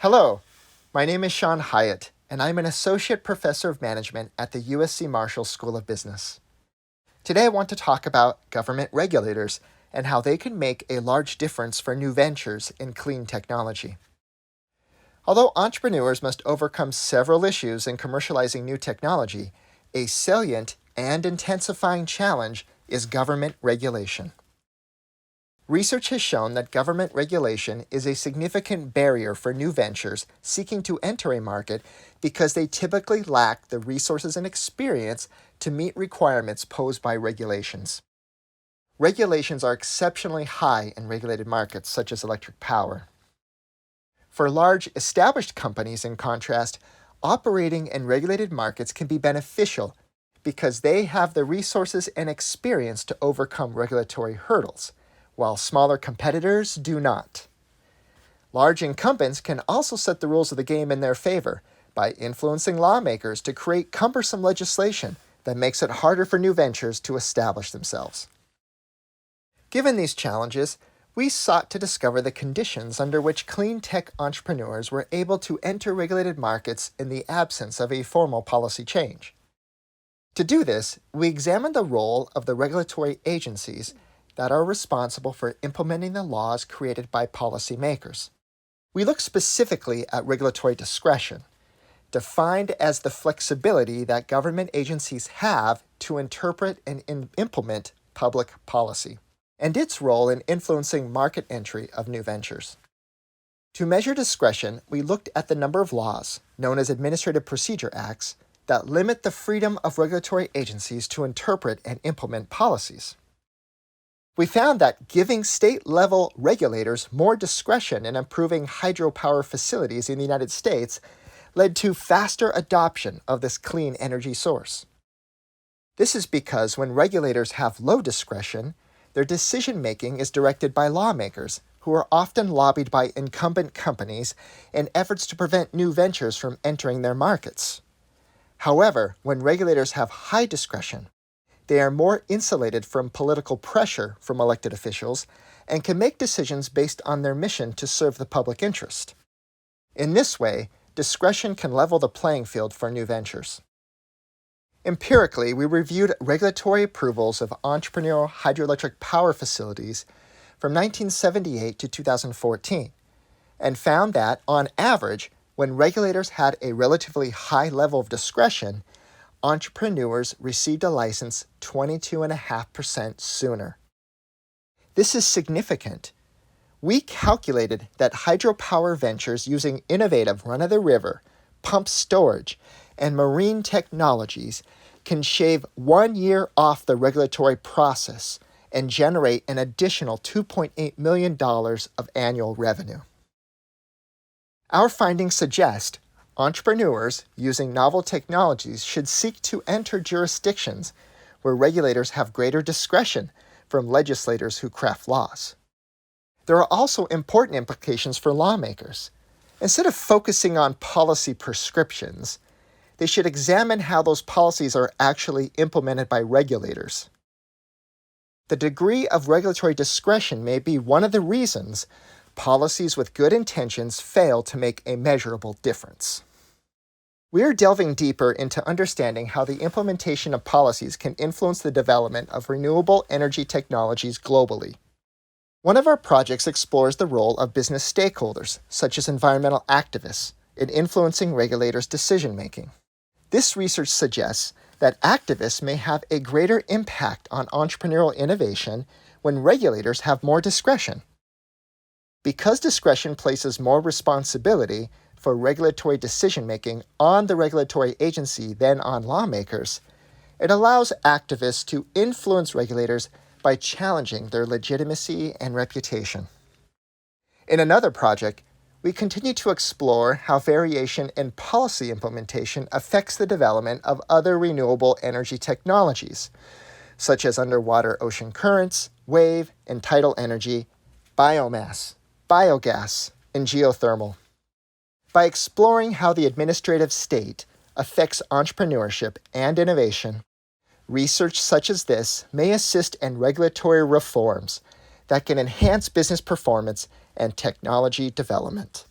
Hello, my name is Sean Hyatt, and I'm an Associate Professor of Management at the USC Marshall School of Business. Today I want to talk about government regulators and how they can make a large difference for new ventures in clean technology. Although entrepreneurs must overcome several issues in commercializing new technology, a salient and intensifying challenge is government regulation. Research has shown that government regulation is a significant barrier for new ventures seeking to enter a market because they typically lack the resources and experience to meet requirements posed by regulations. Regulations are exceptionally high in regulated markets, such as electric power. For large, established companies, in contrast, operating in regulated markets can be beneficial because they have the resources and experience to overcome regulatory hurdles, while smaller competitors do not. Large incumbents can also set the rules of the game in their favor by influencing lawmakers to create cumbersome legislation that makes it harder for new ventures to establish themselves. Given these challenges, we sought to discover the conditions under which clean tech entrepreneurs were able to enter regulated markets in the absence of a formal policy change. To do this, we examined the role of the regulatory agencies that are responsible for implementing the laws created by policymakers. We look specifically at regulatory discretion, defined as the flexibility that government agencies have to interpret and implement public policy, and its role in influencing market entry of new ventures. To measure discretion, we looked at the number of laws, known as Administrative Procedure Acts, that limit the freedom of regulatory agencies to interpret and implement policies. We found that giving state-level regulators more discretion in improving hydropower facilities in the United States led to faster adoption of this clean energy source. This is because when regulators have low discretion, their decision-making is directed by lawmakers, who are often lobbied by incumbent companies in efforts to prevent new ventures from entering their markets. However, when regulators have high discretion, they are more insulated from political pressure from elected officials and can make decisions based on their mission to serve the public interest. In this way, discretion can level the playing field for new ventures. Empirically, we reviewed regulatory approvals of entrepreneurial hydroelectric power facilities from 1978 to 2014 and found that, on average, when regulators had a relatively high level of discretion, entrepreneurs received a license 22.5% sooner. This is significant. We calculated that hydropower ventures using innovative run-of-the-river, pump storage, and marine technologies can shave 1 year off the regulatory process and generate an additional $2.8 million of annual revenue. Our findings suggest entrepreneurs using novel technologies should seek to enter jurisdictions where regulators have greater discretion from legislators who craft laws. There are also important implications for lawmakers. Instead of focusing on policy prescriptions, they should examine how those policies are actually implemented by regulators. The degree of regulatory discretion may be one of the reasons policies with good intentions fail to make a measurable difference. We are delving deeper into understanding how the implementation of policies can influence the development of renewable energy technologies globally. One of our projects explores the role of business stakeholders, such as environmental activists, in influencing regulators' decision-making. This research suggests that activists may have a greater impact on entrepreneurial innovation when regulators have more discretion. Because discretion places more responsibility for regulatory decision-making on the regulatory agency than on lawmakers, it allows activists to influence regulators by challenging their legitimacy and reputation. In another project, we continue to explore how variation in policy implementation affects the development of other renewable energy technologies, such as underwater ocean currents, wave and tidal energy, biomass, biogas, and geothermal. By exploring how the administrative state affects entrepreneurship and innovation, research such as this may assist in regulatory reforms that can enhance business performance and technology development.